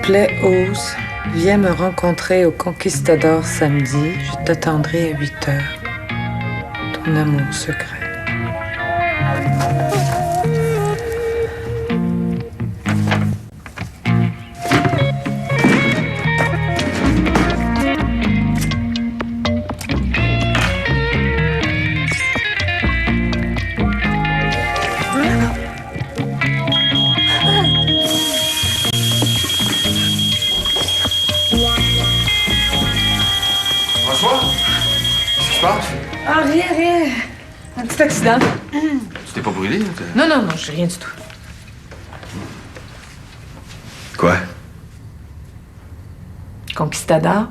plaît, ose. Viens me rencontrer au Conquistador samedi. Je t'attendrai à 8h. Ton amour secret. François? Qu'est-ce qui se passe? Ah, rien. Un petit accident. Tu t'es pas brûlé? Non, j'ai rien du tout. Quoi? Conquistador?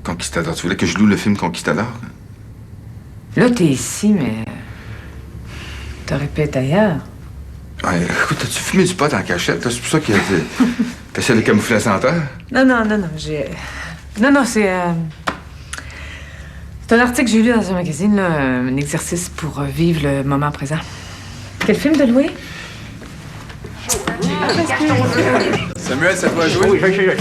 Conquistador. Tu voulais que je loue le film Conquistador? Là, t'es ici, mais... T'aurais pu être ailleurs. Ouais, écoute, as-tu fumé du pot en cachette? C'est pour ça que t'essaies de camoufler la senteur? Non, j'ai... Non, c'est... C'est un article que j'ai lu dans un magazine, là, un exercice pour vivre le moment présent. Quel film de louer? Samuel, ça va jouer? Oui, je.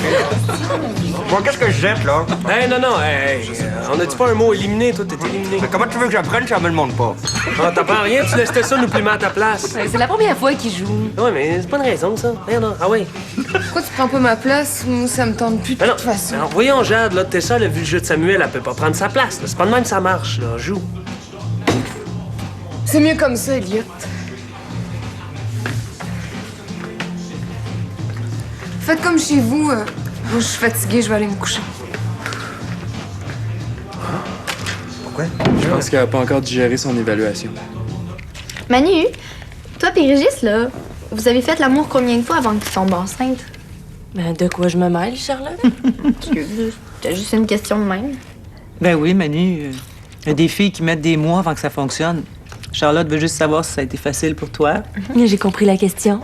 Bon, qu'est-ce que je jette, là? Hey, non, on a dit pas un mot éliminé, toi, t'es éliminé. Mais comment tu veux que j'apprenne si ça me le montre pas? Ah, t'apprends rien, tu laisses ça nous plumer à ta place. C'est la première fois qu'il joue. Ouais, mais c'est pas une raison, ça. Regarde, ah ouais. Pourquoi tu prends pas ma place? Moi, ça me tente plus de toute façon. Alors, voyons, Jade, là, Tessa, elle a vu le jeu de Samuel, elle peut pas prendre sa place. Là. C'est pas de même que ça marche, là. Joue. C'est mieux comme ça, Elliot. Faites comme chez vous. Moi, je suis fatiguée, je vais aller me coucher. Pourquoi? Je pense qu'elle a pas encore digéré son évaluation. Manu, toi pis Régis, là, vous avez fait l'amour combien de fois avant qu'ils tombent enceintes? Ben, de quoi je me mêle, Charlotte? Excuse, c'était juste une question de même. Ben oui, Manu. Il y a des filles qui mettent des mois avant que ça fonctionne. Charlotte veut juste savoir si ça a été facile pour toi. J'ai compris la question.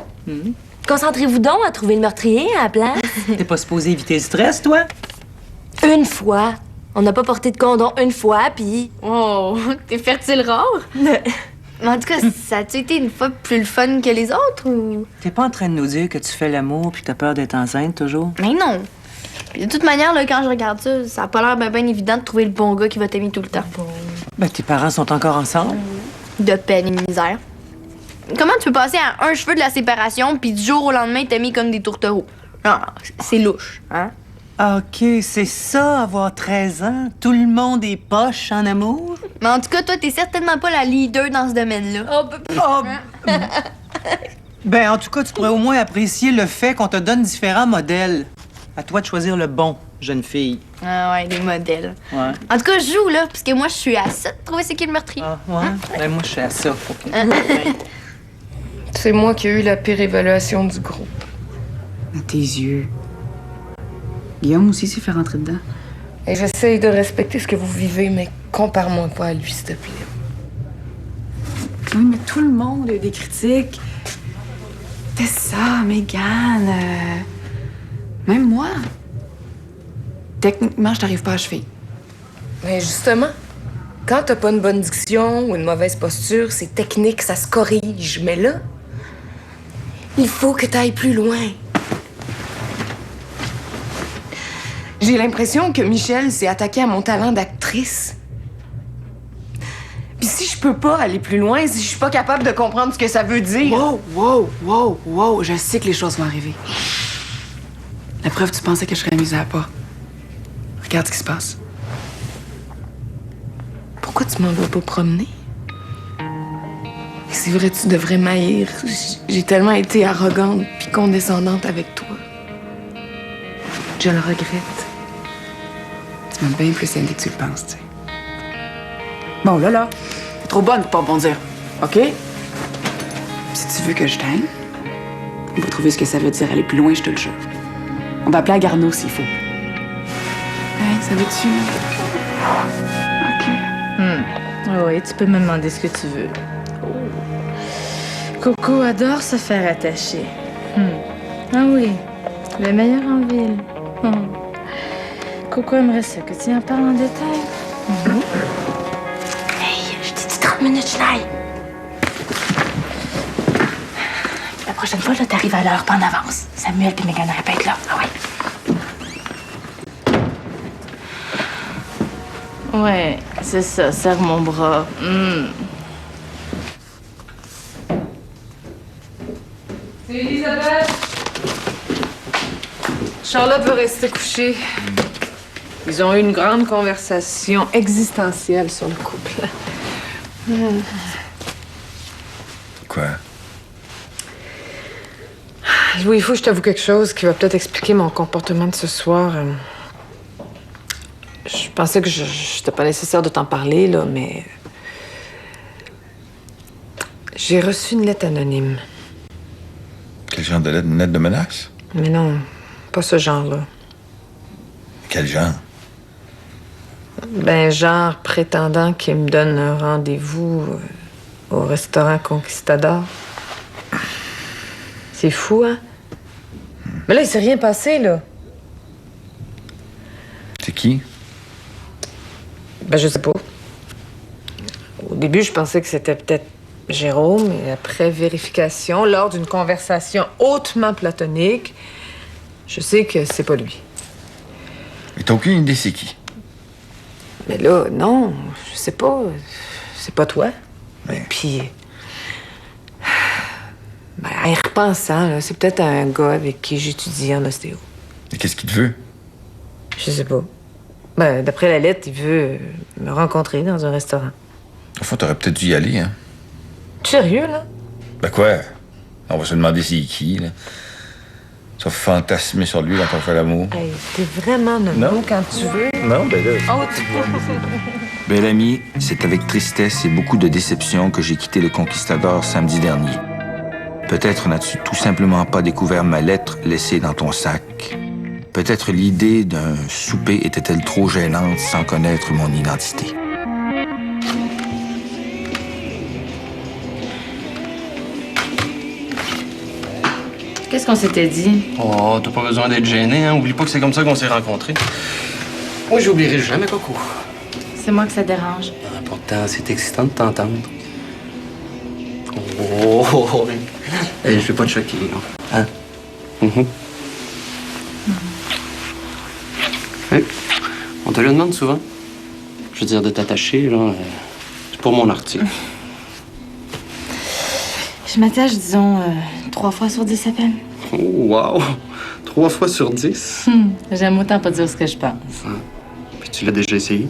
Concentrez-vous donc à trouver le meurtrier à la place. T'es pas supposé éviter le stress, toi? Une fois. On n'a pas porté de condom une fois, puis... Oh, t'es fertile rare? Mais en tout cas, ça a-tu été une fois plus le fun que les autres, ou...? T'es pas en train de nous dire que tu fais l'amour puis que t'as peur d'être enceinte, toujours? Mais non. Puis de toute manière, là, quand je regarde ça, ça a pas l'air bien évident de trouver le bon gars qui va t'aimer tout le temps. Ben, tes parents sont encore ensemble. De peine et de misère. Comment tu peux passer à un cheveu de la séparation puis du jour au lendemain t'aimer comme des tourtereaux? Non, c'est louche, hein? OK, c'est ça, avoir 13 ans. Tout le monde est poche en amour. Mais en tout cas, toi, t'es certainement pas la leader dans ce domaine-là. Ben, en tout cas, tu pourrais au moins apprécier le fait qu'on te donne différents modèles. À toi de choisir le bon, jeune fille. Ah ouais, des modèles. Ouais. En tout cas, je joue, là, parce que moi, je suis à ça de trouver c'est qui le meurtrier. Ah, ouais? Ben, moi, je suis à ça. OK. C'est moi qui ai eu la pire évaluation du groupe. À tes yeux. Guillaume aussi s'est fait rentrer dedans. Et j'essaye de respecter ce que vous vivez, mais compare-moi pas à lui, s'il te plaît. Oui, mais tout le monde a eu des critiques. Tessa, Mégane, même moi. Techniquement, je t'arrive pas à cheville. Mais justement, quand t'as pas une bonne diction ou une mauvaise posture, c'est technique, ça se corrige. Mais là, il faut que t'ailles plus loin. J'ai l'impression que Michel s'est attaqué à mon talent d'actrice. Puis si je peux pas aller plus loin, si je suis pas capable de comprendre ce que ça veut dire... Wow, je sais que les choses vont arriver. La preuve, tu pensais que je serais mise à pas. Regarde ce qui se passe. Pourquoi tu m'en vas pas promener? C'est vrai, tu devrais m'haïr. J'ai tellement été arrogante puis condescendante avec toi. Je le regrette. Tu m'as bien plus aidé que tu le penses, tu sais. Bon, là, t'es trop bonne pour pas rebondir, OK? Si tu veux que je t'aime, on va trouver ce que ça veut dire aller plus loin, je te le jure. On va appeler à Garneau s'il faut. Hey, ça veut-tu? OK. Oui, tu peux me demander ce que tu veux. Coco adore se faire attacher. Ah oui, le meilleur en ville. Coco aimerait ça que tu en parles en détail. Hey, je t'ai dit 30 minutes, Schneider. La prochaine fois, là, t'arrives à l'heure, pas en avance. Samuel et Megan répètent là. Ah ouais. Ouais, c'est ça. Serre mon bras. C'est Elisabeth. Charlotte veut rester couchée. Ils ont eu une grande conversation existentielle sur le couple. Quoi? Louis, il faut que je t'avoue quelque chose qui va peut-être expliquer mon comportement de ce soir. Je pensais que c'était pas nécessaire de t'en parler, là, mais... J'ai reçu une lettre anonyme. Quel genre de lettre? Une lettre de menace? Mais non, pas ce genre-là. Quel genre? Ben, genre prétendant qu'il me donne un rendez-vous au restaurant Conquistador. C'est fou, hein? Mais là, il s'est rien passé, là. C'est qui? Ben, je sais pas. Au début, je pensais que c'était peut-être Jérôme, et après vérification, lors d'une conversation hautement platonique, je sais que c'est pas lui. Mais t'as aucune idée c'est qui? Mais là, non, je sais pas. C'est pas toi. Mais... Puis... Ben, en y repensant, là, c'est peut-être un gars avec qui j'étudie en ostéo. Et qu'est-ce qu'il te veut? Je sais pas. Ben, d'après la lettre, il veut me rencontrer dans un restaurant. Au fond, t'aurais peut-être dû y aller, hein? Sérieux, là? Ben quoi? On va se demander c'est qui, là. Tu vas fantasmer sur lui quand on fait l'amour. Hey, t'es vraiment nono quand tu veux. Non, ben là... Oh, tu Bel ami, c'est avec tristesse et beaucoup de déception que j'ai quitté le Conquistador samedi dernier. Peut-être n'as-tu tout simplement pas découvert ma lettre laissée dans ton sac. Peut-être l'idée d'un souper était-elle trop gênante sans connaître mon identité. Qu'est-ce qu'on s'était dit? Oh, t'as pas besoin d'être gêné, hein? Oublie pas que c'est comme ça qu'on s'est rencontrés. Moi, j'oublierai jamais, Coco. C'est moi que ça dérange. Ah, pourtant, c'est excitant de t'entendre. Oh, hey, je vais pas te choquer, là. Hein? Hey, on te le demande souvent. Je veux dire, de t'attacher, là, c'est pour mon article. Je m'attache, disons, 3 fois sur 10 à peine. Oh, wow! 3 fois sur 10? J'aime autant pas dire ce que je pense. Ah. Puis tu l'as déjà essayé?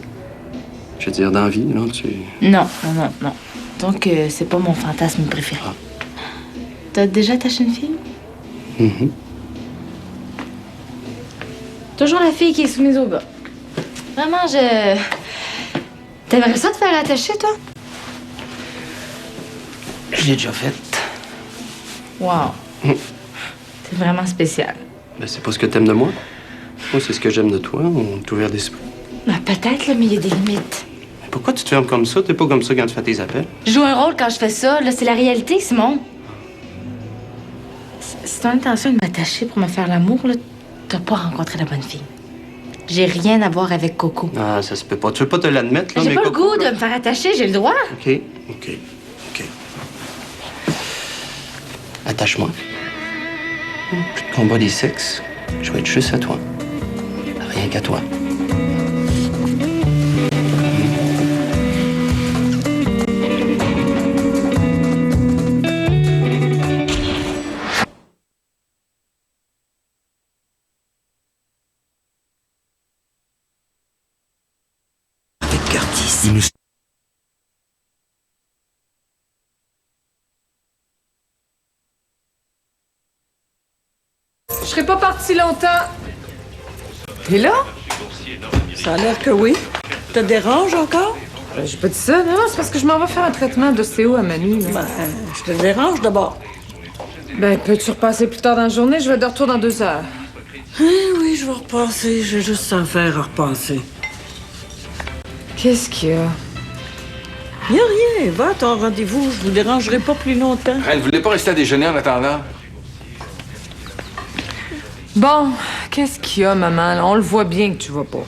Je veux dire, dans la vie, là, tu... Non. Donc, c'est pas mon fantasme préféré. Ah. T'as déjà attaché une fille? Toujours la fille qui est soumise au gars. Vraiment, T'aimerais ça te faire attacher, toi? Je l'ai déjà fait. Wow. T'es vraiment spécial. Ben, c'est pas ce que t'aimes de moi. Moi, c'est ce que j'aime de toi. On est ouvert d'esprit. Ben, peut-être, là, mais il y a des limites. Mais pourquoi tu te fermes comme ça? T'es pas comme ça quand tu fais tes appels. Je joue un rôle quand je fais ça. Là, c'est la réalité, Simon. Si ton intention est de m'attacher pour me faire l'amour, là, t'as pas rencontré la bonne fille. J'ai rien à voir avec Coco. Ah, ça se peut pas. Tu veux pas te l'admettre, là, J'ai mais pas le Coco, goût là- de me faire attacher, j'ai le droit. OK. Attache-moi. Plus de combat des sexes. Je vais être juste à toi. Rien qu'à toi. Avec Curtis, nous... Je serai pas partie longtemps. T'es là? Ça a l'air que oui. Te dérange encore? J'ai pas dit ça, non, c'est parce que je m'en vais faire un traitement d'ostéo à Manu. Là. Ben, je te dérange d'abord. Ben, peux-tu repasser plus tard dans la journée? Je vais de retour dans 2 heures. Oui, je vais repasser. J'ai juste ça à faire à repasser. Qu'est-ce qu'il y a? Y a rien. Va à ton rendez-vous. Je vous dérangerai pas plus longtemps. Reine, vous voulez pas rester à déjeuner en attendant? Bon, qu'est-ce qu'il y a, maman? Là, on le voit bien que tu vas pas.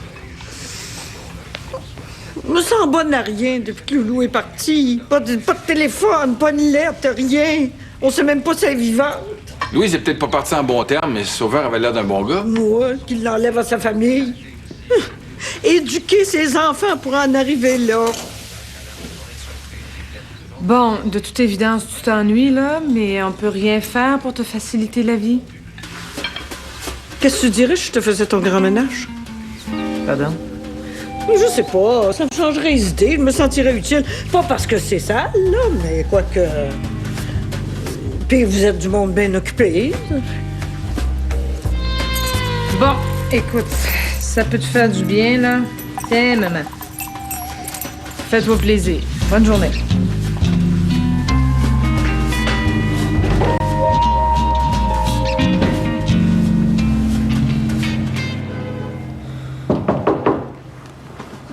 Je me sens bonne à rien depuis que Loulou est parti. Pas de téléphone, pas de lettre, rien. On sait même pas si elle est vivante. Louise est peut-être pas partie en bon terme, mais Sauveur avait l'air d'un bon gars. Moi, qu'il l'enlève à sa famille. Éduquer ses enfants pour en arriver là. Bon, de toute évidence, tu t'ennuies, là, mais on peut rien faire pour te faciliter la vie. Qu'est-ce que tu dirais si je te faisais ton grand ménage? Pardon? Je sais pas, ça me changerait les idées, je me sentirais utile. Pas parce que c'est sale, là, mais quoique... Puis vous êtes du monde bien occupé. Bon, écoute, ça peut te faire du bien, là. Tiens, maman. Fais-toi plaisir. Bonne journée.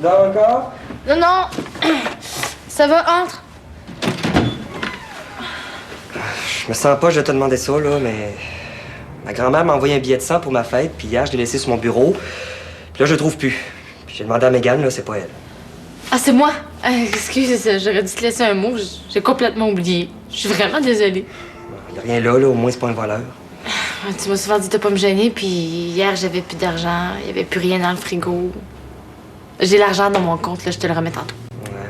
Là encore? Non, non. Ça va, entre. Je me sens pas, je vais te demander ça, là, mais... Ma grand-mère m'a envoyé un billet de sang pour ma fête, puis hier, je l'ai laissé sur mon bureau. Puis là, je le trouve plus. Puis j'ai demandé à Mégane, là, c'est pas elle. Ah, c'est moi. Excuse, j'aurais dû te laisser un mot. J'ai complètement oublié. Je suis vraiment désolée. Y a rien là, au moins, c'est pas un voleur. Tu m'as souvent dit de pas me gêner, puis hier, j'avais plus d'argent. Il y avait plus rien dans le frigo. J'ai l'argent dans mon compte, là, je te le remets tantôt. Ouais.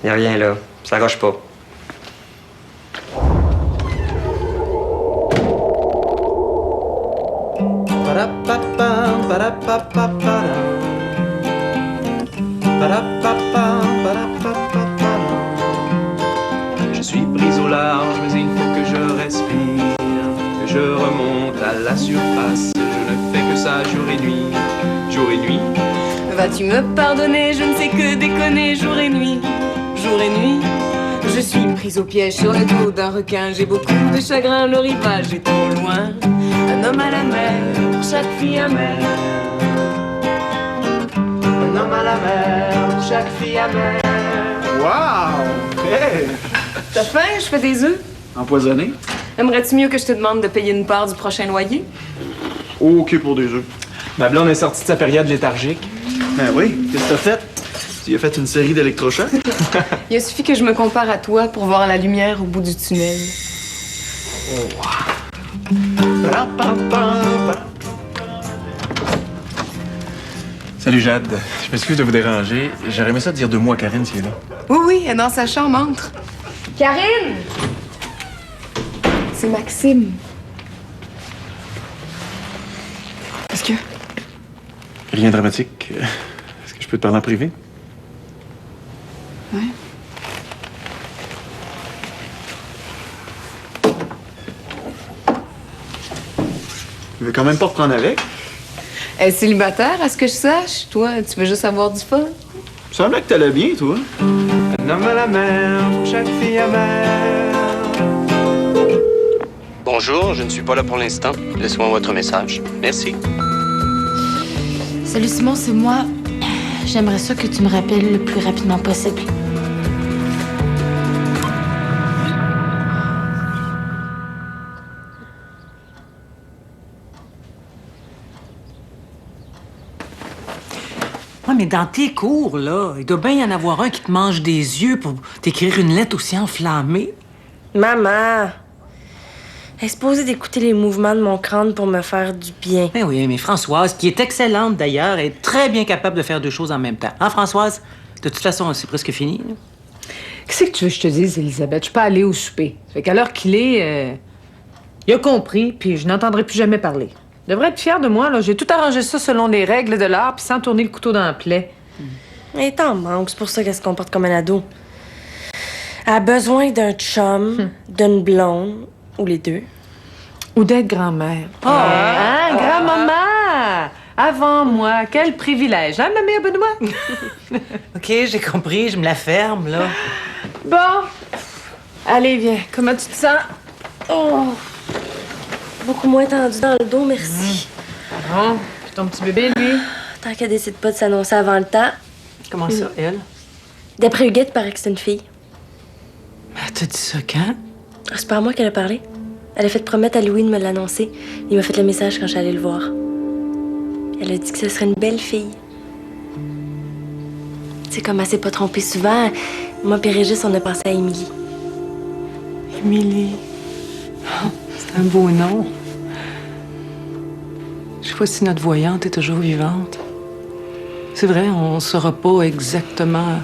Y a rien là. Ça roche pas. Je suis prise au large, mais il faut que je respire, que je remonte à la surface. Je ne fais que ça jour et nuit, jour et nuit. Vas-tu me pardonner? Je ne sais que déconner jour et nuit, jour et nuit. Je suis prise au piège sur le dos d'un requin. J'ai beaucoup de chagrin, le rivage est trop loin. Un homme à la mer, pour chaque fille amère. Un homme à la mer, pour chaque fille amère. Wow! Hey! T'as faim? Je fais des œufs. Empoisonné? Aimerais-tu mieux que je te demande de payer une part du prochain loyer? OK pour des œufs. Ma blonde est sortie de sa période léthargique. Ben oui, qu'est-ce que t'as fait? Tu as fait une série d'électrochocs? Il a suffi que je me compare à toi pour voir la lumière au bout du tunnel. Salut Jade, je m'excuse de vous déranger. J'aurais aimé ça dire 2 mots à Karine si elle est là. Oui, oui, elle est dans sa chambre, entre. Karine! C'est Maxime. Qu'est-ce que... Rien de dramatique. Est-ce que je peux te parler en privé? Ouais. Tu veux quand même pas reprendre avec? Elle est célibataire, à ce que je sache. Toi, tu veux juste avoir du fun? Il me semblait que t'allais bien, toi. Un homme à la mer, pour chaque fille amère. Bonjour, je ne suis pas là pour l'instant. Laissez-moi votre message. Merci. Salut Simon, c'est moi. J'aimerais ça que tu me rappelles le plus rapidement possible. Ouais, mais dans tes cours, là, il doit bien y en avoir un qui te mange des yeux pour t'écrire une lettre aussi enflammée. Maman! Elle est supposée d'écouter les mouvements de mon crâne pour me faire du bien. Ben oui, mais Françoise, qui est excellente d'ailleurs, est très bien capable de faire 2 choses en même temps. Hein, Françoise? De toute façon, c'est presque fini. Là. Qu'est-ce que tu veux que je te dise, Elisabeth? Je peux aller au souper. Fait qu'à l'heure qu'il est, il a compris, puis je n'entendrai plus jamais parler. Il devrait être fier de moi, là. J'ai tout arrangé ça selon les règles de l'art, puis sans tourner le couteau dans le plaie. Elle t'en manque, c'est pour ça qu'elle se comporte comme un ado. Elle a besoin d'un chum, d'une blonde, ou les deux. Ou d'être grand-mère. Hein, grand-maman! Avant moi, quel privilège, hein, ma mère Benoît? OK, j'ai compris, je me la ferme, là. Bon. Allez, viens. Comment tu te sens? Oh! Beaucoup moins tendu dans le dos, merci. Bon. Puis ton petit bébé, lui? Tant qu'elle décide pas de s'annoncer avant le temps. Comment ça, elle? D'après Huguette, il paraît que c'est une fille. T'as dit ça quand? Ah, c'est pas à moi qu'elle a parlé. Elle a fait promettre à Louis de me l'annoncer. Il m'a fait le message quand je suis allée le voir. Elle a dit que ce serait une belle fille. Tu sais, comme elle s'est pas trompée souvent, moi et Régis, on a pensé à Émilie. Émilie. Un beau nom. Je sais pas si notre voyante est toujours vivante. C'est vrai, on ne saura pas exactement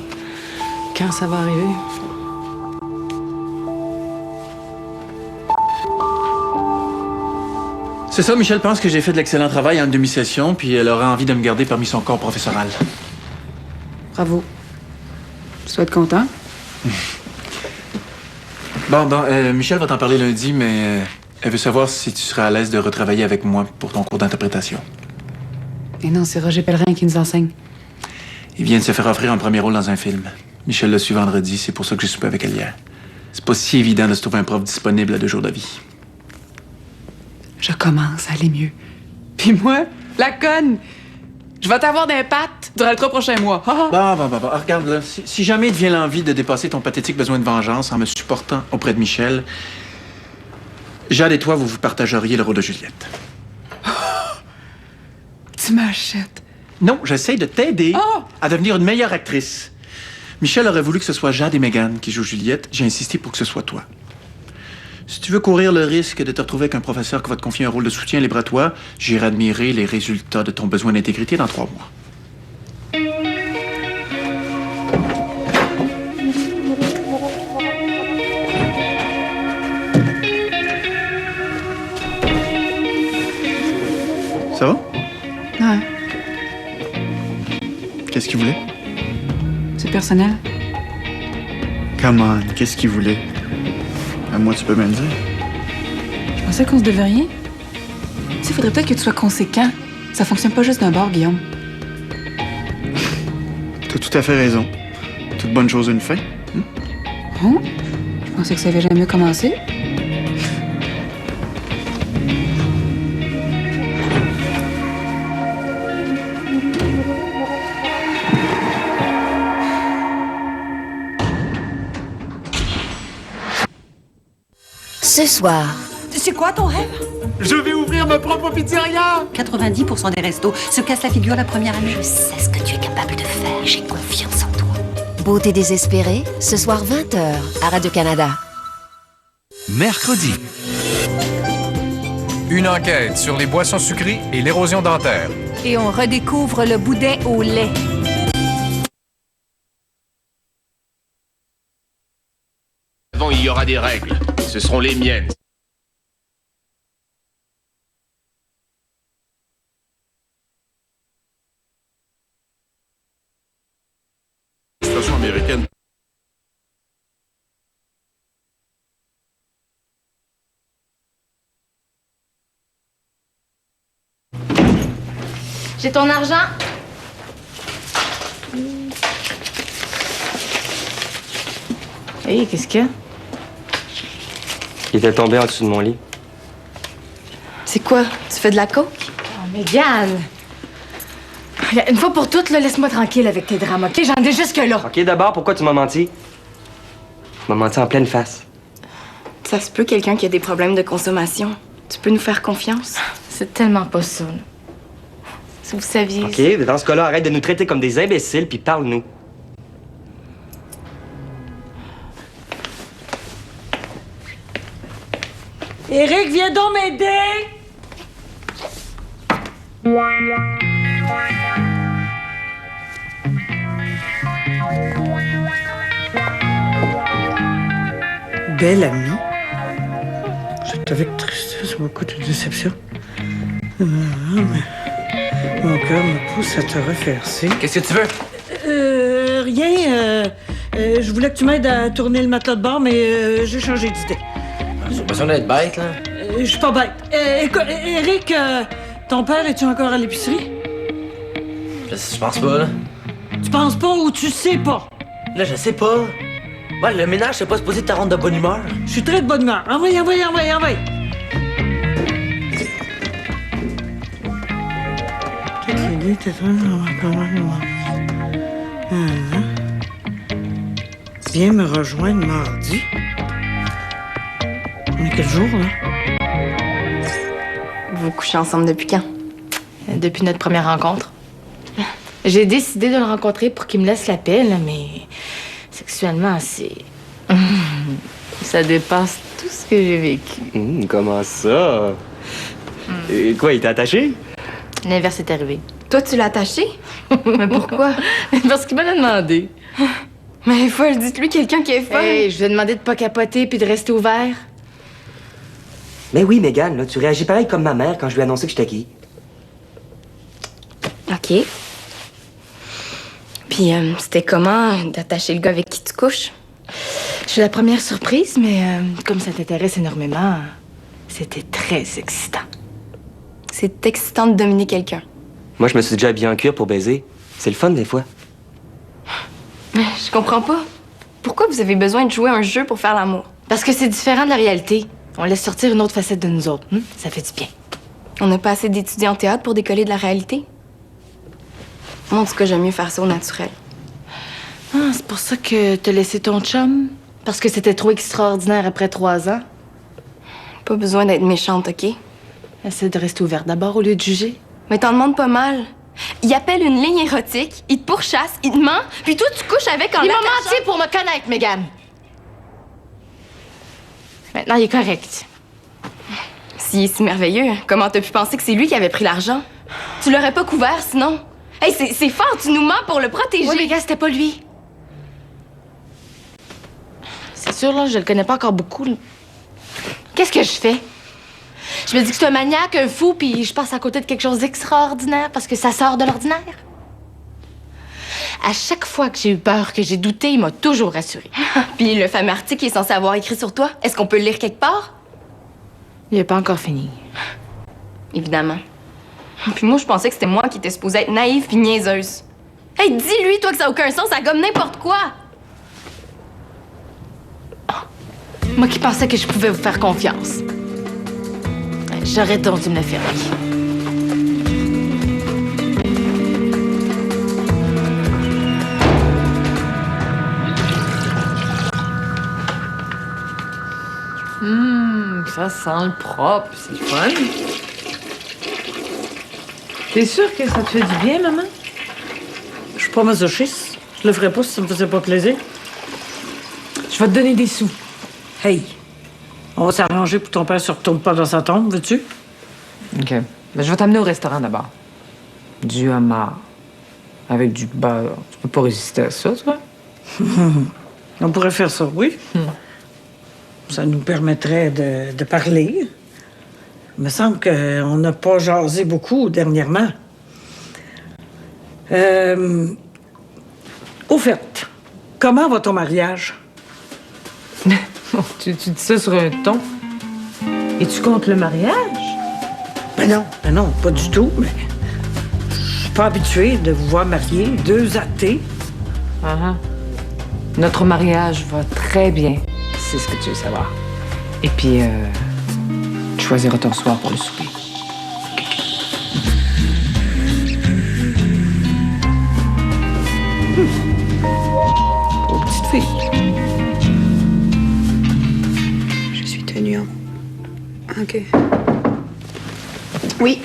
quand ça va arriver. C'est ça, Michel pense que j'ai fait de l'excellent travail en demi-session, puis elle aura envie de me garder parmi son corps professoral. Bravo. Tu dois être content. Bon, Michel va t'en parler lundi, mais elle veut savoir si tu seras à l'aise de retravailler avec moi pour ton cours d'interprétation. Et non, c'est Roger Pellerin qui nous enseigne. Il vient de se faire offrir un premier rôle dans un film. Michel l'a su vendredi, c'est pour ça que j'ai soupé avec elle hier. C'est pas si évident de se trouver un prof disponible à 2 jours de vie. Je commence à aller mieux. Puis moi, la conne, je vais t'avoir des pattes durant les 3 prochains mois. Bon, regarde, là, si jamais il te vient l'envie de dépasser ton pathétique besoin de vengeance en me supportant auprès de Michel, Jade et toi, vous partageriez le rôle de Juliette. Tu m'achètes. Non, j'essaie de t'aider à devenir une meilleure actrice. Michel aurait voulu que ce soit Jade et Megan qui jouent Juliette. J'ai insisté pour que ce soit toi. Si tu veux courir le risque de te retrouver avec un professeur qui va te confier un rôle de soutien libre à toi, j'irai admirer les résultats de ton besoin d'intégrité dans 3 mois. Ça va? Ouais. Qu'est-ce qu'il voulait? C'est personnel. Come on, qu'est-ce qu'il voulait? À moi, tu peux me le dire. Je pensais qu'on se devait rien. Tu sais, faudrait peut-être que tu sois conséquent. Ça fonctionne pas juste d'un bord, Guillaume. T'as tout à fait raison. Toute bonne chose a une fin. Oh? Je pensais que ça avait jamais commencé. Ce soir. C'est quoi ton rêve? Je vais ouvrir ma propre pizzeria! 90% des restos se cassent la figure la première année. Je sais ce que tu es capable de faire. J'ai confiance en toi. Beauté désespérée, ce soir 20h à Radio-Canada. Mercredi. Une enquête sur les boissons sucrées et l'érosion dentaire. Et on redécouvre le boudin au lait. Avant, il y aura des règles. Ce seront les miennes. Station américaine. J'ai ton argent. Hey, qu'est-ce qu'il y a? Il était tombé en dessous de mon lit. C'est quoi? Tu fais de la coke? Oh, Mégane! Une fois pour toutes, là, laisse-moi tranquille avec tes drames, OK? J'en ai jusque-là. OK, d'abord, pourquoi tu m'as menti? Tu m'as menti en pleine face. Ça se peut, quelqu'un qui a des problèmes de consommation. Tu peux nous faire confiance? C'est tellement pas ça, là. Si vous saviez... OK, mais dans ce cas-là, arrête de nous traiter comme des imbéciles, puis parle-nous. Éric, viens donc m'aider! Belle amie, c'est avec tristesse, beaucoup de déception. Mais mon cœur me pousse à te refercer. Qu'est-ce que tu veux? Rien. Je voulais que tu m'aides à tourner le matelas de bord, mais j'ai changé d'idée. J'ai besoin d'être bête, là. Je suis pas bête. Écoute, Éric, ton père, es-tu encore à l'épicerie? Je pense pas, là. Tu penses pas ou tu sais pas? Là, je sais pas. Ouais, le ménage, c'est pas supposé te rendre de bonne humeur. Je suis très de bonne humeur. Envoie. Toutes les nuits, t'es viens me rejoindre mardi. On est quel jour, là? Vous couchez ensemble depuis quand? Depuis notre première rencontre. J'ai décidé de le rencontrer pour qu'il me laisse la paix, là, mais sexuellement, c'est Ça dépasse tout ce que j'ai vécu. Comment ça? Et quoi, il t'a attaché? L'inverse est arrivé. Toi, tu l'as attaché? Mais pourquoi? Parce qu'il m'a demandé. Mais folle, dites-lui quelqu'un qui est folle. Hey, je lui ai demandé de pas capoter puis de rester ouvert. Mais oui, Mégane, là, tu réagis pareil comme ma mère quand je lui ai annoncé que j'étais gay. OK. Puis, c'était comment d'attacher le gars avec qui tu couches? Je suis la première surprise, mais comme ça t'intéresse énormément, c'était très excitant. C'est excitant de dominer quelqu'un. Moi, je me suis déjà habillé en cuir pour baiser. C'est le fun, des fois. Je comprends pas. Pourquoi vous avez besoin de jouer un jeu pour faire l'amour? Parce que c'est différent de la réalité. On laisse sortir une autre facette de nous autres. Ça fait du bien. On n'a pas assez d'étudiants en théâtre pour décoller de la réalité? Moi, en tout cas, j'aime mieux faire ça au naturel. Ah, c'est pour ça que t'as laissé ton chum? Parce que c'était trop extraordinaire après 3 ans? Pas besoin d'être méchante, OK? Essaie de rester ouverte d'abord au lieu de juger. Mais t'en demandes pas mal. Il appelle une ligne érotique, il te pourchasse, il te ment, puis toi, tu couches avec en Il m'a l'attachant. menti pour me connaître, Mégane. Maintenant, il est correct. S'il est si merveilleux, comment t'as pu penser que c'est lui qui avait pris l'argent? Tu l'aurais pas couvert, sinon. Hey, c'est fort, tu nous mens pour le protéger. Oui, Mégane, c'était pas lui. C'est sûr, là, je le connais pas encore beaucoup. Qu'est-ce que je fais? Je me dis que c'est un maniaque, un fou, puis je passe à côté de quelque chose d'extraordinaire parce que ça sort de l'ordinaire. À chaque fois que j'ai eu peur, que j'ai douté, il m'a toujours rassurée. Puis le fameux article qui est censé avoir écrit sur toi, est-ce qu'on peut le lire quelque part? Il est pas encore fini. Évidemment. Puis moi, je pensais que c'était moi qui étais supposée être naïve puis niaiseuse. Hey, dis-lui, toi, que ça n'a aucun sens, ça gomme n'importe quoi! Moi qui pensais que je pouvais vous faire confiance. J'aurais donc dû me le faire dire. Ça sent le propre, c'est fun. T'es sûr que ça te fait du bien, maman? Je suis pas masochiste. Je le ferais pas si ça me faisait pas plaisir. Je vais te donner des sous. Hey, on va s'arranger pour que ton père se retourne pas dans sa tombe, veux-tu? OK. Ben, je vais t'amener au restaurant d'abord. Du homard. Avec du beurre. Tu peux pas résister à ça, toi? On pourrait faire ça, oui. Ça nous permettrait de parler. Il me semble qu'on n'a pas jasé beaucoup dernièrement. Au fait, comment va ton mariage? tu dis ça sur un ton. Et tu comptes le mariage? Ben non, pas du tout, mais je suis pas habituée de vous voir mariés, 2 athées. Notre mariage va très bien, c'est ce que tu veux savoir. Et puis, tu choisiras ton soir pour le souper. Pauvre petite fille. Je suis tenue en... OK. Oui.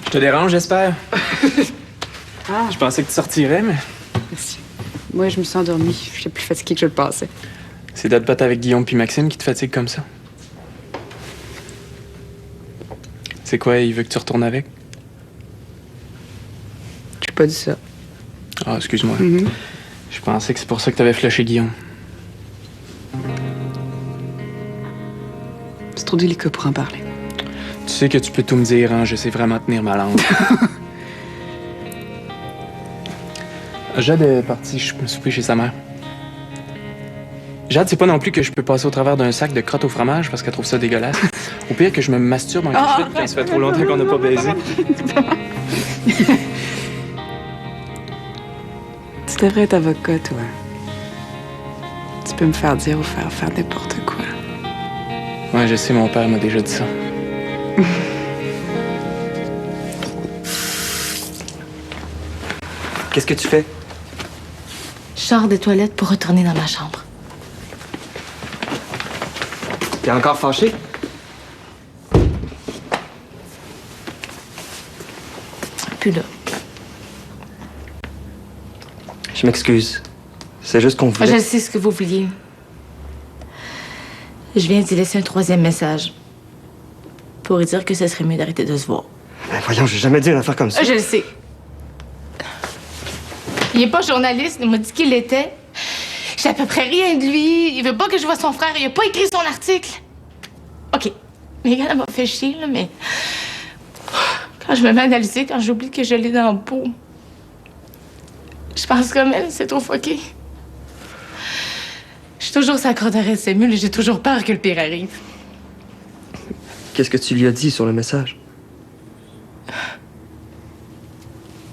Je te dérange, j'espère? Ah. Je pensais que tu sortirais, mais... Merci. Moi, je me suis endormie. J'étais plus fatiguée que je le pensais. C'est d'être pote avec Guillaume puis Maxime qui te fatigue comme ça. C'est quoi, il veut que tu retournes avec? J'ai pas dit ça. Ah, excuse-moi. Je pensais que c'est pour ça que t'avais flushé Guillaume. C'est trop délicat pour en parler. Tu sais que tu peux tout me dire, hein? Je sais vraiment tenir ma langue. Jade est partie souper chez sa mère. Jade, c'est pas non plus que je peux passer au travers d'un sac de crottes au fromage parce qu'elle trouve ça dégueulasse. Au pire que je me masturbe en cuisine quand ça fait trop longtemps qu'on n'a pas baisé. Tu devrais être avocat, toi. Tu peux me faire dire ou faire n'importe quoi. Ouais, je sais, mon père m'a déjà dit ça. Qu'est-ce que tu fais? Je sors des toilettes pour retourner dans ma chambre. T'es encore fâché? Plus là. Je m'excuse. C'est juste qu'on voulait... Je sais ce que vous vouliez. Je viens d'y laisser un 3e message. Pour lui dire que ce serait mieux d'arrêter de se voir. Ben voyons, j'ai jamais dit une affaire comme ça. Je le sais. Il est pas journaliste, il m'a dit qu'il l'était. Je sais à peu près rien de lui. Il veut pas que je voie son frère. Il a pas écrit son article. OK. Megan, elle m'a fait chier, là, mais... Quand je me mets à analyser, quand j'oublie que je l'ai dans le pot, je pense comme elle, c'est trop fucké. Je suis toujours sa corde à rester mule et j'ai toujours peur que le pire arrive. Qu'est-ce que tu lui as dit sur le message?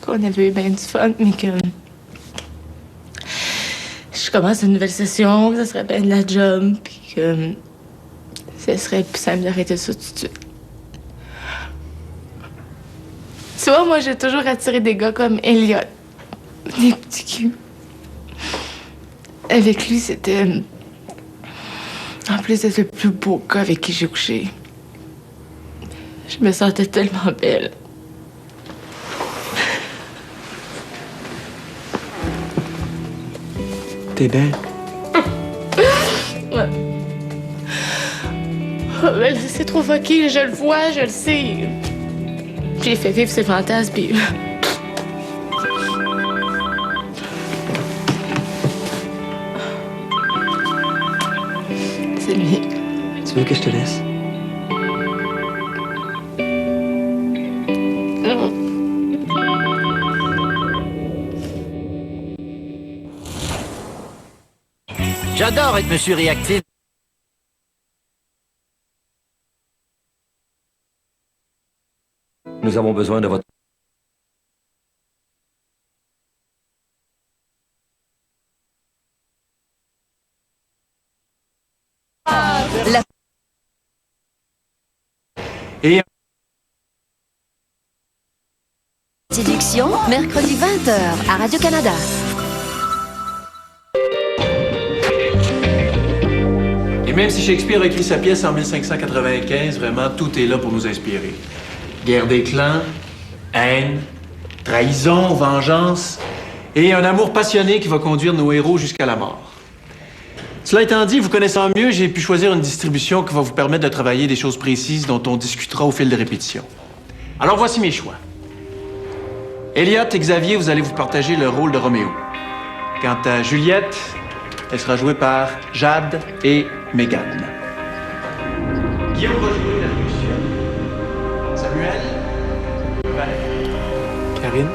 Qu'on avait eu bien du fun, mais que... Je commence une nouvelle session, que ça serait bien de la job, puis que... Ce serait plus simple d'arrêter ça tout de suite. Tu vois, moi, j'ai toujours attiré des gars comme Elliot. Des petits culs. Avec lui, c'était... En plus d'être le plus beau gars avec qui j'ai couché. Je me sentais tellement belle. T'es belle. Ouais. Oh, elle dit, c'est trop fucké, je le vois, je le sais. J'ai fait vivre ses fantasmes, puis... C'est lui. Tu veux que je te laisse? J'adore être monsieur réactif. Nous avons besoin de votre... La... Et... Séduction, mercredi 20h à Radio-Canada. Et même si Shakespeare a écrit sa pièce en 1595, vraiment, tout est là pour nous inspirer. Guerre des clans, haine, trahison, vengeance et un amour passionné qui va conduire nos héros jusqu'à la mort. Cela étant dit, vous connaissant mieux, j'ai pu choisir une distribution qui va vous permettre de travailler des choses précises dont on discutera au fil des répétitions. Alors voici mes choix. Elliot et Xavier, vous allez vous partager le rôle de Roméo. Quant à Juliette, elle sera jouée par Jade et Megan. Guillaume va jouer la Lucienne. Samuel, Karine?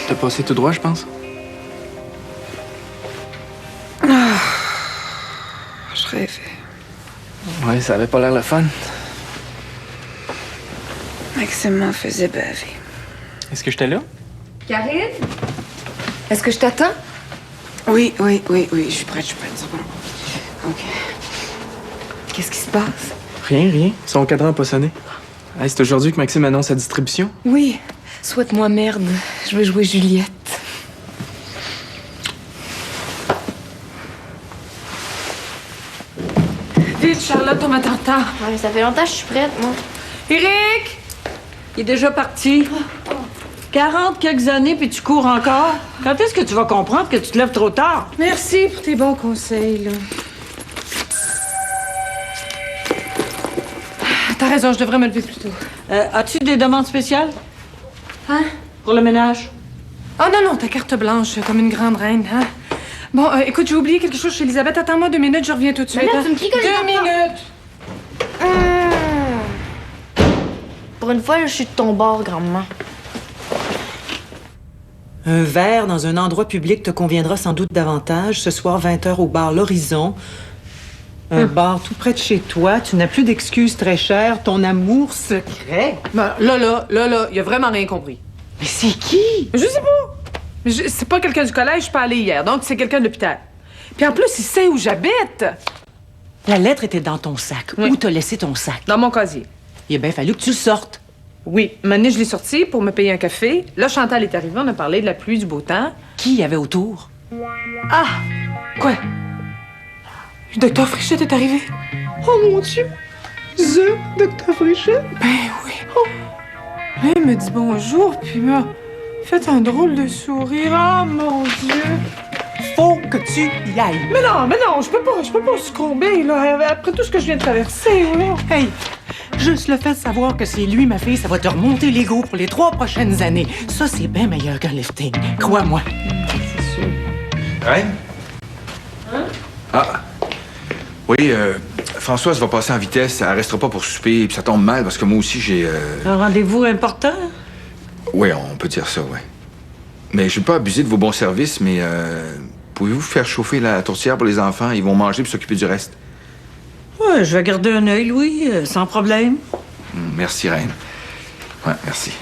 T'as passé tout droit, je pense? Je rêvais. Ouais, ça avait pas l'air le fun. Maxime m'en faisait baver. Est-ce que j'étais là? Karine? Est-ce que je t'attends? Oui, je suis prête, c'est bon. OK. Qu'est-ce qui se passe? Rien. Son cadran n'a pas sonné. Hey, c'est aujourd'hui que Maxime annonce sa distribution? Oui. Souhaite-moi merde. Je veux jouer Juliette. Vite, Charlotte, on m'attend tard. Ouais, mais ça fait longtemps que je suis prête, moi. Éric! Il est déjà parti. 40 quelques années, puis tu cours encore. Quand est-ce que tu vas comprendre que tu te lèves trop tard? Merci pour tes bons conseils, là. T'as raison, je devrais me lever plus tôt. As-tu des demandes spéciales? Hein? Pour le ménage? Oh non, ta carte blanche, comme une grande reine, hein? Bon, écoute, j'ai oublié quelque chose chez Elisabeth. Attends-moi 2 minutes, je reviens tout de suite. Mais là, hein. tu me piques 2 minutes! Pour une fois, là, je suis de ton bord, grand-maman. Un verre dans un endroit public te conviendra sans doute davantage. Ce soir, 20h au bar L'Horizon. Un bar tout près de chez toi. Tu n'as plus d'excuses très chères. Ton amour secret. Ben, là, il a vraiment rien compris. Mais c'est qui? Je sais pas. Mais c'est pas quelqu'un du collège, je suis pas allée hier, donc c'est quelqu'un de l'hôpital. Puis en plus, il sait où j'habite. La lettre était dans ton sac. Oui. Où t'as laissé ton sac? Dans mon casier. Il a bien fallu que tu le sortes. Oui, maintenant, je l'ai sorti pour me payer un café. Là, Chantal est arrivée, on a parlé de la pluie, du beau temps. Qui y avait autour? Ah! Quoi? Le docteur Frichette est arrivé. Oh mon Dieu! The docteur Frichette? Ben oui. Oh. Là, il me dit bonjour, puis il m'a fait un drôle de sourire. Oh mon Dieu! faut que tu y ailles. Mais non, je peux pas succomber, là, après tout ce que je viens de traverser, là. Hey, juste le fait de savoir que c'est lui, ma fille, ça va te remonter l'ego pour les 3 prochaines années. Ça, c'est bien meilleur qu'un lifting. Crois-moi. C'est sûr. Reine? Hein? Ah. Oui, Françoise va passer en vitesse. Elle restera pas pour souper. Puis ça tombe mal parce que moi aussi, j'ai... Un rendez-vous important? Oui, on peut dire ça, oui. Mais je ne veux pas abuser de vos bons services, mais pouvez-vous faire chauffer la tourtière pour les enfants? Ils vont manger puis s'occuper du reste. Ouais, je vais garder un œil, Louis, sans problème. Merci, Reine. Ouais, merci.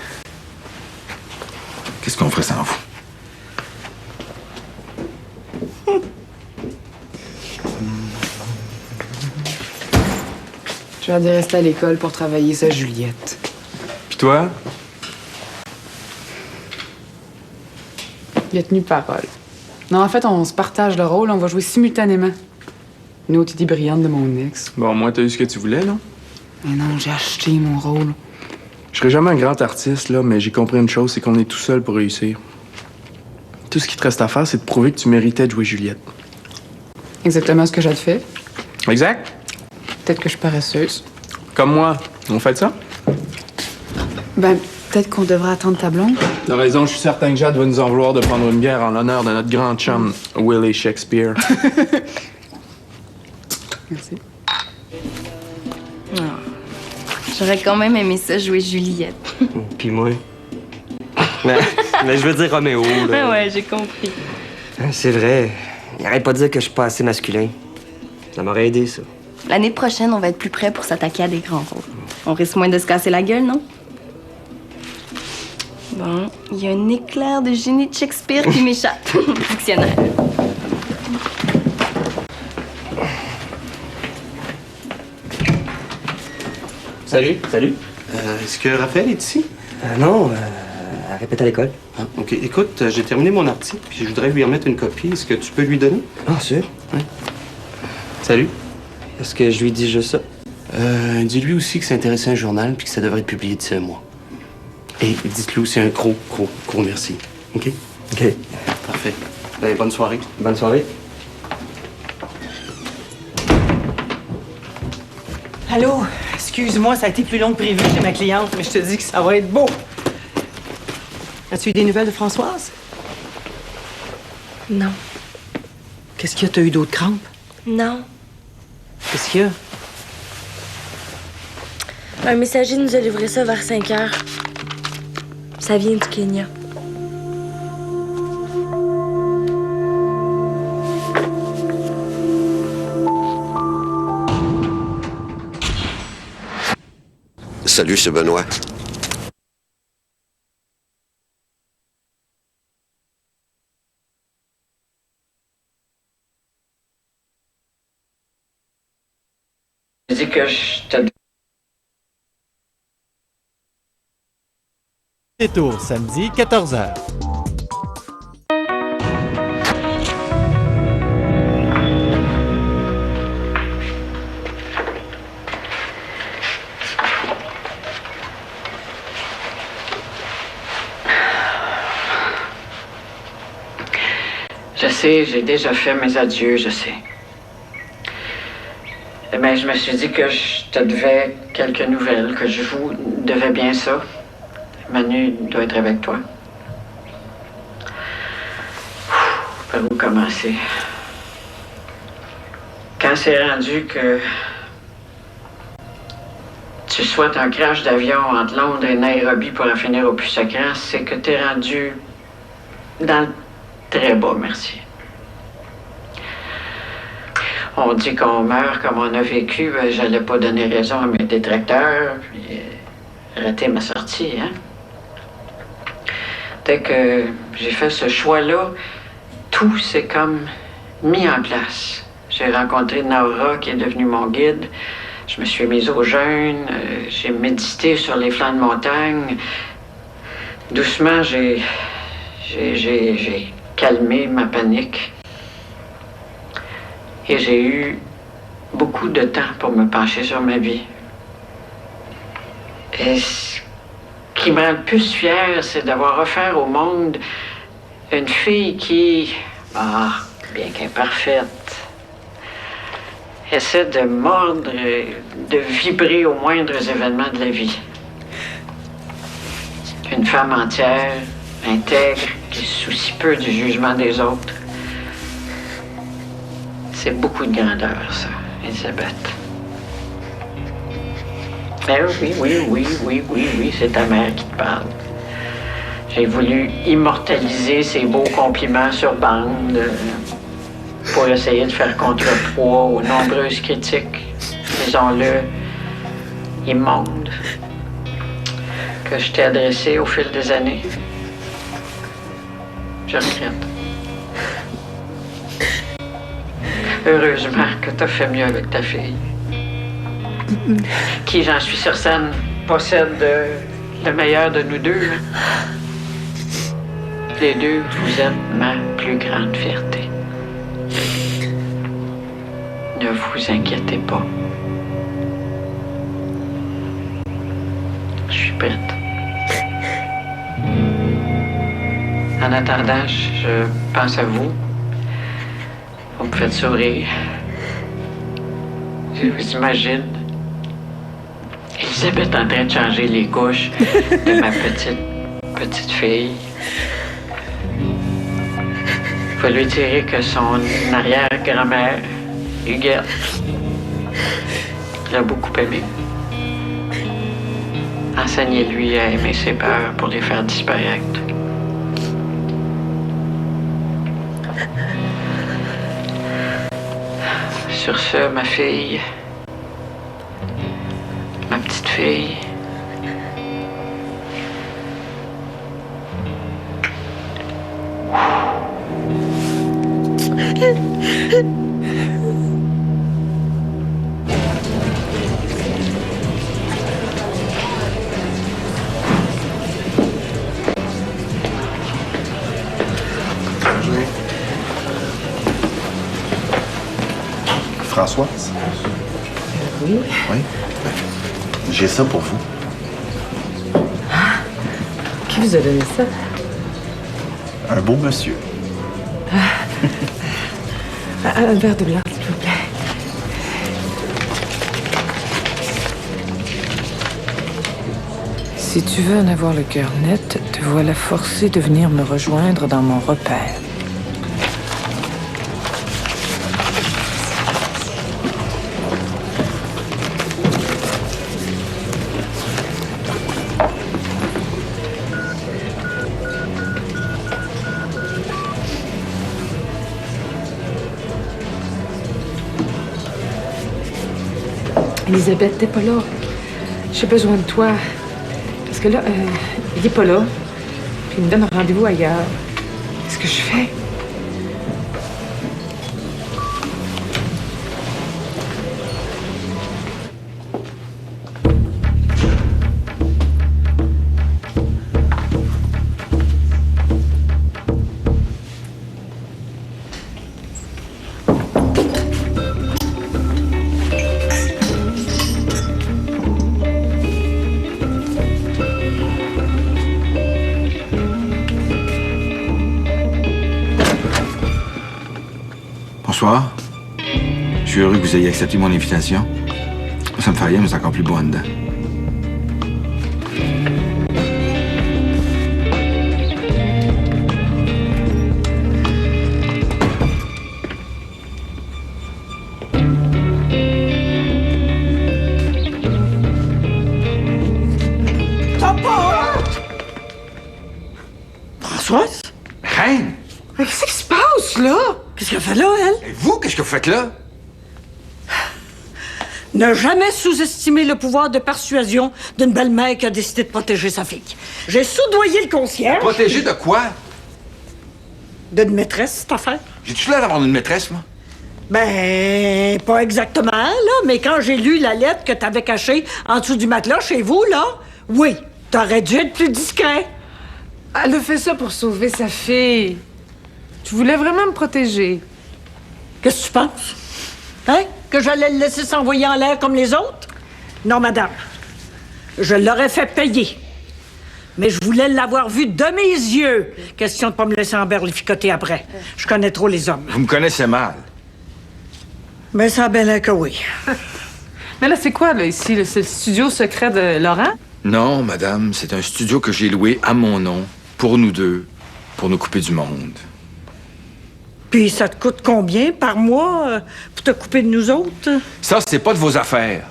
Qu'est-ce qu'on ferait sans vous? Je vais aller rester à l'école pour travailler ça, Juliette. Puis toi? Il a tenu parole. Non, en fait, on se partage le rôle, on va jouer simultanément. Une autre idée brillante de mon ex. Bon, moi, t'as eu ce que tu voulais, non? Mais non, j'ai acheté mon rôle. Je serai jamais un grand artiste, là, mais j'ai compris une chose, c'est qu'on est tout seul pour réussir. Tout ce qui te reste à faire, c'est de prouver que tu méritais de jouer Juliette. Exactement ce que j'ai fait. Exact. Peut-être que je suis paresseuse. Comme moi. On fait ça? Ben, peut-être qu'on devrait attendre ta blonde. T'as raison, je suis certain que Jade va nous en vouloir de prendre une bière en l'honneur de notre grand chum, Willie Shakespeare. Merci. Ah. J'aurais quand même aimé ça, jouer Juliette. Puis moi. mais je veux dire Roméo, là. Ah ouais, j'ai compris. C'est vrai. Il arrête pas de dire que je suis pas assez masculin. Ça m'aurait aidé, ça. L'année prochaine, on va être plus prêt pour s'attaquer à des grands rôles. On risque moins de se casser la gueule, non? Bon, il y a un éclair de génie de Shakespeare qui m'échappe. Dictionnaire. Salut. Salut. Est-ce que Raphaël est ici? Non, elle répète à l'école. Ah, OK. Écoute, j'ai terminé mon article, puis je voudrais lui remettre une copie. Est-ce que tu peux lui donner? Ah, sûr. Oui. Salut. Est-ce que je lui dis juste ça? Dis-lui aussi que c'est intéressé à un journal, puis que ça devrait être publié d'ici un mois. Et dites-lui aussi un gros merci. OK? OK. Parfait. Ben, bonne soirée. Bonne soirée. Allô? Excuse-moi, ça a été plus long que prévu chez ma cliente, mais je te dis que ça va être beau. As-tu eu des nouvelles de Françoise? Non. Qu'est-ce qu'il y a? T'as eu d'autres crampes? Non. Qu'est-ce qu'il y a? Un messager nous a livré ça vers 5 heures. Ça vient du Kenya. Salut, c'est Benoît. Je dis que je te... Détour, samedi, 14h. Je sais, j'ai déjà fait mes adieux, je sais. Mais je me suis dit que je te devais quelques nouvelles, que je vous devais bien ça. Manu doit être avec toi. Par où commencer? Quand c'est rendu que tu souhaites un crash d'avion entre Londres et Nairobi pour en finir au plus sacrant, c'est que t'es rendu dans le très bas, merci. On dit qu'on meurt comme on a vécu, ben, j'allais pas donner raison à mes détracteurs, puis rater ma sortie, hein? Dès que j'ai fait ce choix-là, tout s'est comme mis en place. J'ai rencontré Naura, qui est devenue mon guide. Je me suis mise au jeûne, j'ai médité sur les flancs de montagne. Doucement, j'ai calmé ma panique. Et j'ai eu beaucoup de temps pour me pencher sur ma vie. Et ce qui me rend le plus fière, c'est d'avoir offert au monde une fille qui, bien qu'imparfaite, essaie de mordre, de vibrer aux moindres événements de la vie. Une femme entière, intègre, qui se soucie peu du jugement des autres. C'est beaucoup de grandeur, ça, Elisabeth. Mais oui, c'est ta mère qui te parle. J'ai voulu immortaliser ces beaux compliments sur bande pour essayer de faire contrepoids aux nombreuses critiques, disons-le, immondes, que je t'ai adressées au fil des années. Je regrette. Heureusement que t'as fait mieux avec ta fille, qui, j'en suis certaine, possède le meilleur de nous deux. Les deux, vous êtes ma plus grande fierté. Ne vous inquiétez pas. Je suis prête. En attendant, je pense à vous. Vous me faites sourire. Je vous imagine Elisabeth en train de changer les couches de ma petite fille. Il faut lui dire que son arrière-grand-mère, Huguette, l'a beaucoup aimé. Enseignez-lui à aimer ses peurs pour les faire disparaître. Sur ce, ma fille, ma petite fille, Françoise? Oui. Oui? J'ai ça pour vous. Qui vous a donné ça? Un beau monsieur. Un verre de blanc, s'il vous plaît. Si tu veux en avoir le cœur net, te voilà forcé de venir me rejoindre dans mon repère. Elisabeth, t'es pas là. J'ai besoin de toi. Parce que là, il est pas là. Puis il me donne un rendez-vous ailleurs. Qu'est-ce que je fais? Bonsoir. Je suis heureux que vous ayez accepté mon invitation. Ça me fait rien, mais c'est encore plus beau en dedans. Françoise? Reine! Mais qu'est-ce qui se passe, là? Qu'est-ce qu'elle fait là, elle? Et vous, qu'est-ce que vous faites là? Ne jamais sous-estimer le pouvoir de persuasion d'une belle-mère qui a décidé de protéger sa fille. J'ai soudoyé le concierge. Protégé de quoi? D'une maîtresse, cette affaire. J'ai-tu l'air d'avoir une maîtresse, moi? Ben, pas exactement, là, mais quand j'ai lu la lettre que t'avais cachée en dessous du matelas chez vous, là, oui, t'aurais dû être plus discret. Elle a fait ça pour sauver sa fille. Tu voulais vraiment me protéger. Qu'est-ce que tu penses? Hein? Que j'allais le laisser s'envoyer en l'air comme les autres? Non, madame. Je l'aurais fait payer. Mais je voulais l'avoir vu de mes yeux. Question de pas me laisser emberlificoter après. Je connais trop les hommes. Vous me connaissez mal. Mais ça a bien l'air que oui. Mais là, c'est quoi, là, ici? Là? C'est le studio secret de Laurent? Non, madame, c'est un studio que j'ai loué à mon nom, pour nous deux, pour nous couper du monde. Puis ça te coûte combien par mois pour te couper de nous autres? Ça, c'est pas de vos affaires.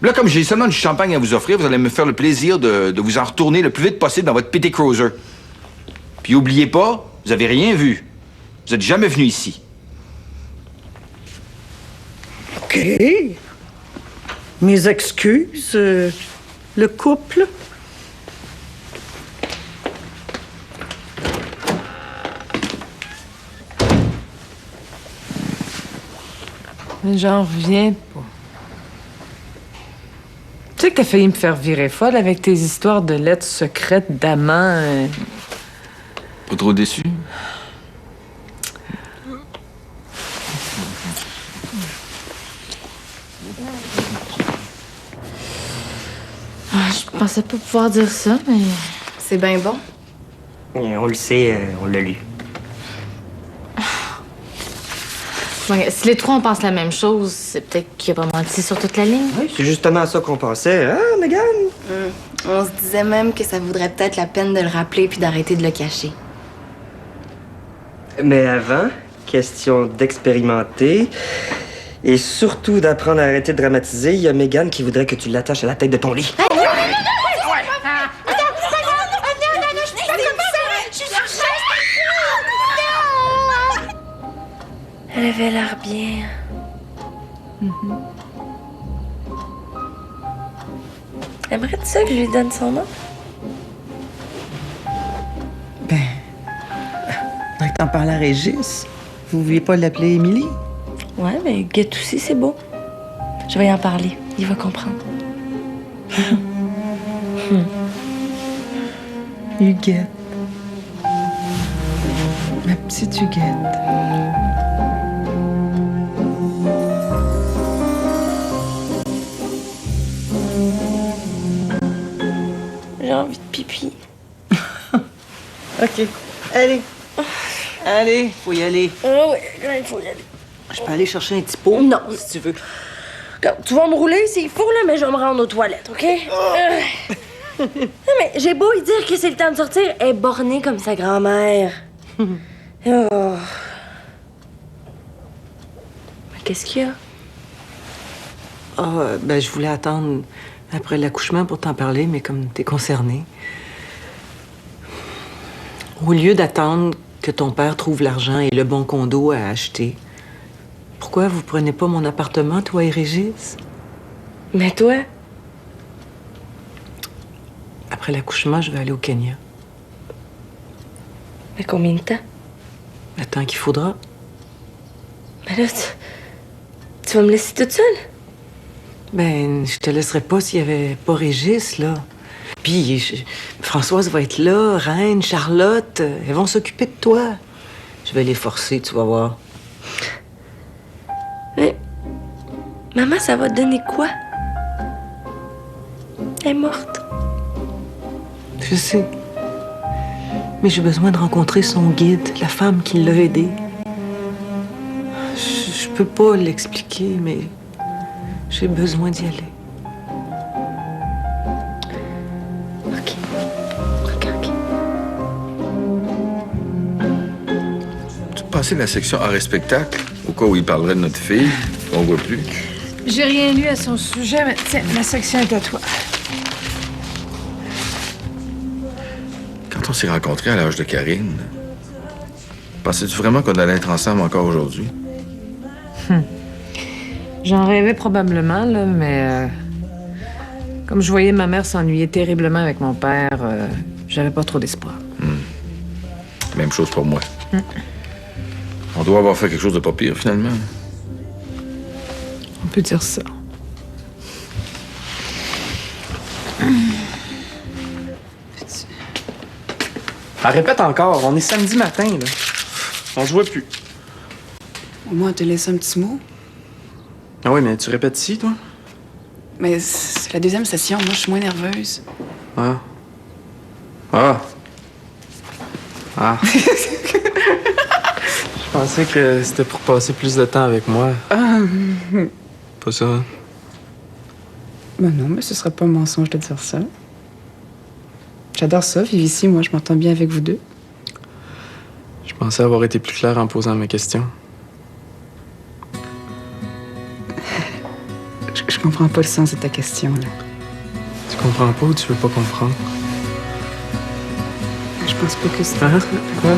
Là, comme j'ai seulement du champagne à vous offrir, vous allez me faire le plaisir de vous en retourner le plus vite possible dans votre petit cruiser. Puis oubliez pas, vous avez rien vu. Vous êtes jamais venu ici. OK. Mes excuses. Le couple. Mais j'en reviens pas. Tu sais que t'as failli me faire virer folle avec tes histoires de lettres secrètes d'amants. Pas trop déçu? Je pensais pas pouvoir dire ça, mais c'est bien bon. Et on le sait, on l'a lu. Ouais, si les trois on pense la même chose, c'est peut-être qu'il a pas menti sur toute la ligne. Oui, c'est justement à ça qu'on pensait, hein, Mégane? On se disait même que ça vaudrait peut-être la peine de le rappeler puis d'arrêter de le cacher. Mais avant, question d'expérimenter et surtout d'apprendre à arrêter de dramatiser, il y a Mégane qui voudrait que tu l'attaches à la tête de ton lit. Elle avait l'air bien. Aimerais-tu ça que je lui donne son nom? Ben, faudrait que t'en parles à Régis. Vous vouliez pas l'appeler Émilie? Ouais, mais Guette aussi, c'est beau. Je vais y en parler. Il va comprendre. Huguette. Ma petite Huguette. J'ai envie de pipi. OK. Allez. Allez, faut y aller. Oh oui, il faut y aller. Je peux aller chercher un petit pot? Non. Si tu veux. Regarde, tu vas me rouler s'il faut, là, mais je vais me rendre aux toilettes, OK? Non, mais j'ai beau lui dire que c'est le temps de sortir, elle est bornée comme sa grand-mère. Oh. Mais qu'est-ce qu'il y a? Ben, je voulais attendre après l'accouchement pour t'en parler, mais comme t'es concernée. Au lieu d'attendre que ton père trouve l'argent et le bon condo à acheter, pourquoi vous prenez pas mon appartement, toi et Régis? Mais toi? Après l'accouchement, je vais aller au Kenya. Mais combien de temps? Le temps qu'il faudra. Mais là, tu vas me laisser toute seule? Ben, je te laisserai pas s'il y avait pas Régis, là. Puis, Françoise va être là, Reine, Charlotte, elles vont s'occuper de toi. Je vais les forcer, tu vas voir. Mais, maman, ça va te donner quoi? Elle est morte. Je sais. Mais j'ai besoin de rencontrer son guide, la femme qui l'a aidé. Je peux pas l'expliquer, mais j'ai besoin d'y aller. OK. Tu peux passer la section art et spectacle, au cas où il parlerait de notre fille, qu'on voit plus. J'ai rien lu à son sujet, mais tiens, la section est à toi. Quand on s'est rencontrés à l'âge de Karine, pensais-tu vraiment qu'on allait être ensemble encore aujourd'hui? J'en rêvais probablement, là, mais comme je voyais ma mère s'ennuyer terriblement avec mon père, j'avais pas trop d'espoir. Même chose pour moi. On doit avoir fait quelque chose de pas pire, finalement. On peut dire ça. Elle répète encore, on est samedi matin, là. On se voit plus. Au moins, on te laisse un petit mot. Ah oui, mais tu répètes ici, toi? Mais c'est la deuxième session, moi, je suis moins nerveuse. Ah. Ah. Ah. Je pensais que c'était pour passer plus de temps avec moi. Ah. Pas ça. Ben non, mais ce serait pas un mensonge de dire ça. J'adore ça, vivre ici. Moi, je m'entends bien avec vous deux. Je pensais avoir été plus clair en posant mes questions. Je comprends pas le sens de ta question, là. Tu comprends pas ou tu veux pas comprendre? Je pense pas que c'est... Hein? Quoi?